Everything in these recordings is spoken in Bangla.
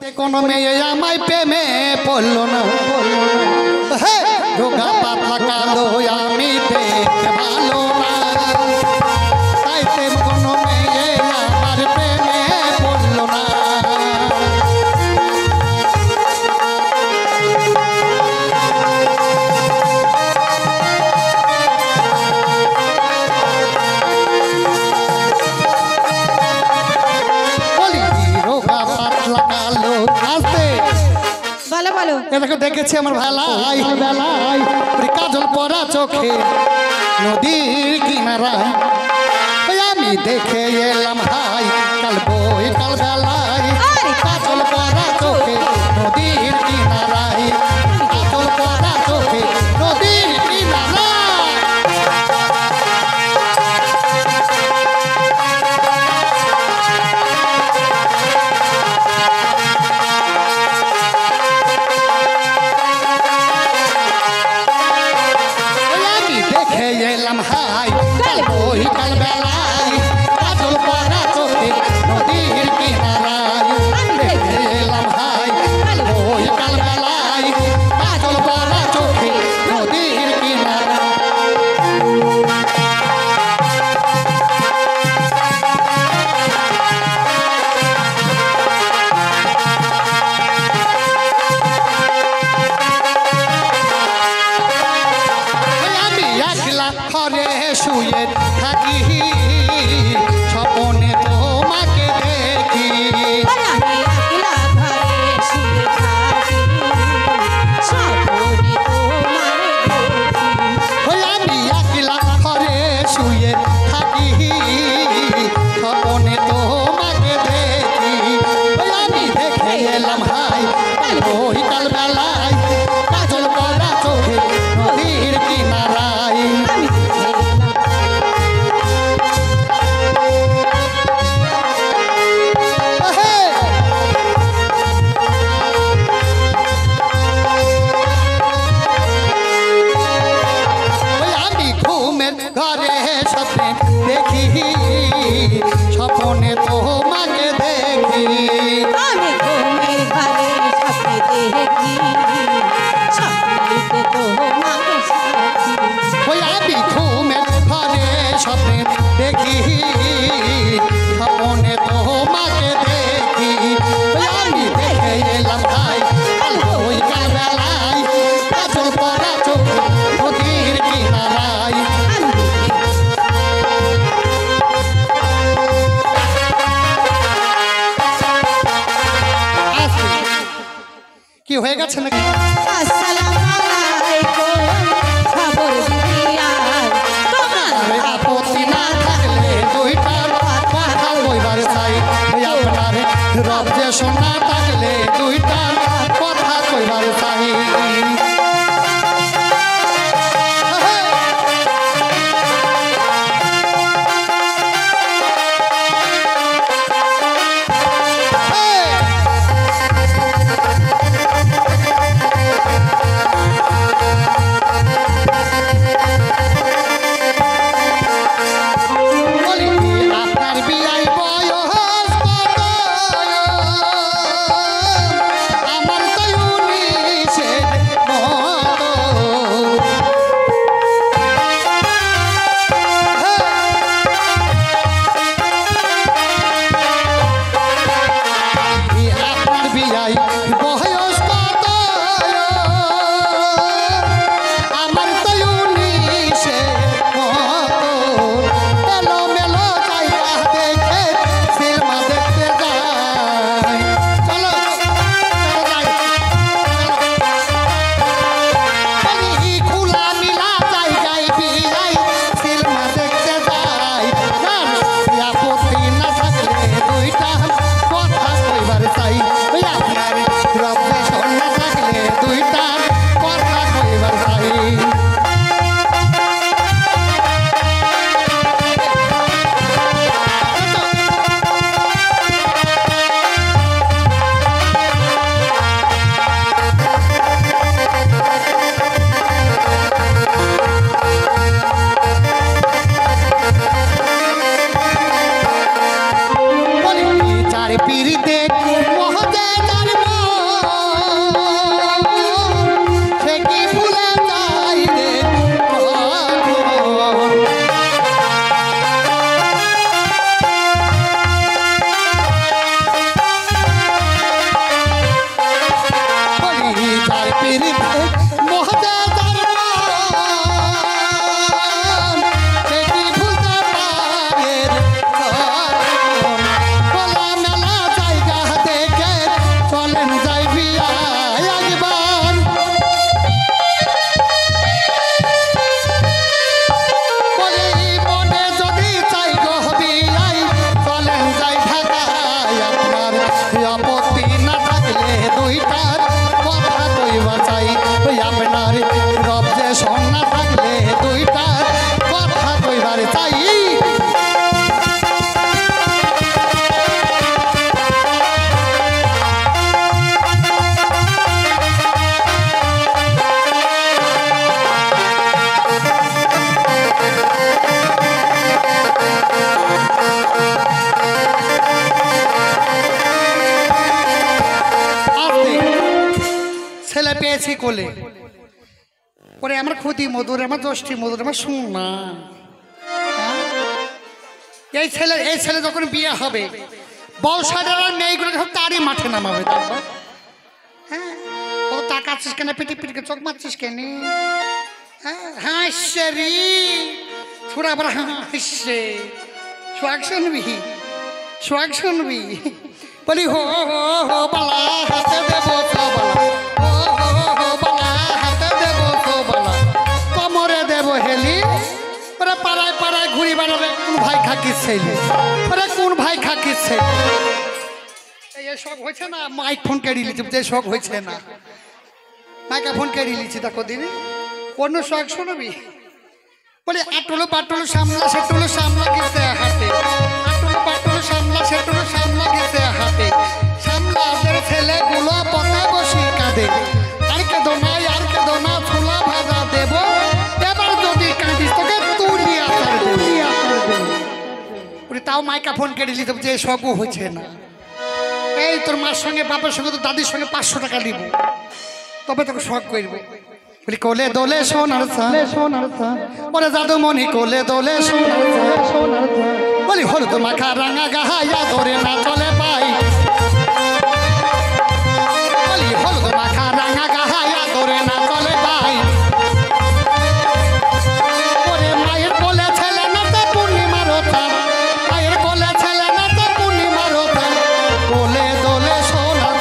কোনো মেয়ে আমায় প্রেমে পড়লো না, রোগা পাতলা কালো আমি দেখতে ভালো না, তাইতে কোনো মেয়ে আমার প্রেমে পড়লো না। দেখো দেখেছি আমার ভালাই কাজল পরা চোখে নদীর কিনারায় আমি দেখে এলাম হাই কাল বই কাল বেলায় কাজল পরা চোখে নদীর কিনারায় কাজল পরা চোখে নদীর কিনারায়। এলাম হাই কাল বই কাল বেলায় কাজল পরা চোখে নদীর কিনারায় এলাম হাই কাল বই কাল বেলায় কাজল পরা চোখে নদীর কিনারায়। ঘরে শুয়ে থাকি স্বপনে তোমাকে দেখি, আমি একলা ঘরে শুয়ে থাকি স্বপনে তোমাকে দেখি, আমি দেখে এলাম হাই কাল বই কাল বেলায় কাজল পরা চোখে নদীর কিনারায়। ঘরে স্বপ্নে দেখি স্বপনে তোমাকে দেখি, আমি ঘুমের ঘরে স্বপ্নে দেখি স্বপ্নেতে তোমাকে সাথী। আমি ঘুমের ঘরে স্বপ্নে দেখি স্বপনে তোমাকে দেখি, আমি দেখে এলাম ভাই কাল বই কাল বেলায় কাজল পরা চোখে নদীর কিনারায়। কি হয়ে গেছে নাকি? আসসালামু আলাইকুম খবর দিয়া তোমার আপত্তি না থাকলে দুইটার কথা কইবার চাই, আপনার রব যে শোনা থাকলে দুইটার কথা কইবার চাই। আমার তো ছেলে পেয়েছি কোলে ওরে আমার ক্ষতি মধুর আমার দোষটি মধুর আমার শোনা এই ছেলে যখন বিয়ে হবে বলসাডার আর মেয়েগুলো সব তারই মাঠে নামাবে দেখবা হ্যাঁ ও তাকাচ্ছিস কেন পিটি পিটিকে চোখ মারছিস কেন হ্যাঁ হাসছে রি ছোড়া আবার হাসছে সোয়াগ শুনবি বলি হো হো হো বালা হাতে দেবো তো বালা হো বালা হাতে দেবো তো বালা কোমরে দেবো হেলি ওরা পাড়ায় পাড়ায় ঘুরি বেড়াবে কোন ভাই খাকির ছেলে ওরা কোন ভাই খাকির ছেলে এই শখ হয়েছে না মাইক ফোন কেড়ে লিছি যে শখ হয়েছে না মাইকা ফোন কেড়ে লিছি দেখো দিদি অন্য শখ শুনবি বলে আটলো পাটলো সামলা সেটুলো সামলা গেছে হাতে আটলো পাটলো সামলা সেটুলো সামলা গেছে হাতে সামলা আমাদের ছেলেগুলো পথে বসি কাঁদে আর কেঁদো না ছোলা ভাজা দেব এবার যদি কাঁদিস তোকে তুলিয়া তাও মাইকা ফোন কেটে নিতাম যে সবও হচ্ছে না এই তোর মার সঙ্গে বাবার সঙ্গে তোর দাদির সঙ্গে 500 টাকা দিব তবে তোকে শখ করবো বলি কোলে দোলে সোনার ওরে জাদুমণি কোলে দোলে সোনার বলি হলুদ মাখা রাঙা গাহাইয়া ধরে না চলে পাই বলি হলুদ মাখা রাঙা গাহাইয়া ধরে না চলে পাই ওরে মায়ের কোলে ছেলে না তো পূর্ণিমার ওঠা মায়ের কোলে ছেলে না তো পূর্ণিমার ওঠা কোলে দোলে সোনার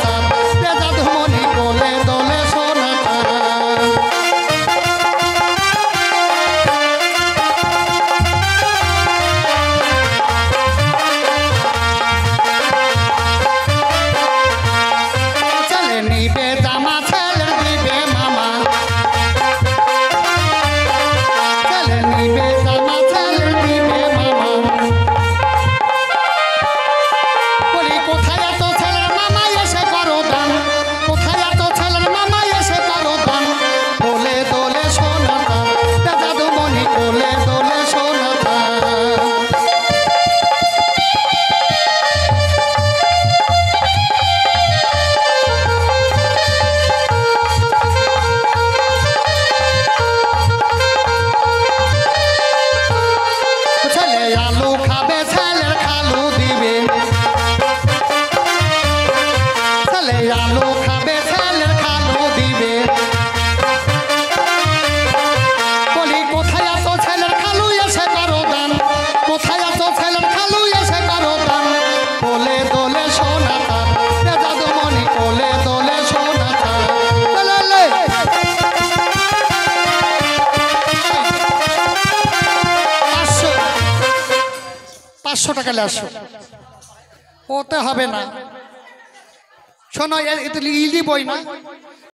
জাদুমণি কোলে দোলে সোনার টাকা আসো ওতে হবে না শোনো ইলি বই না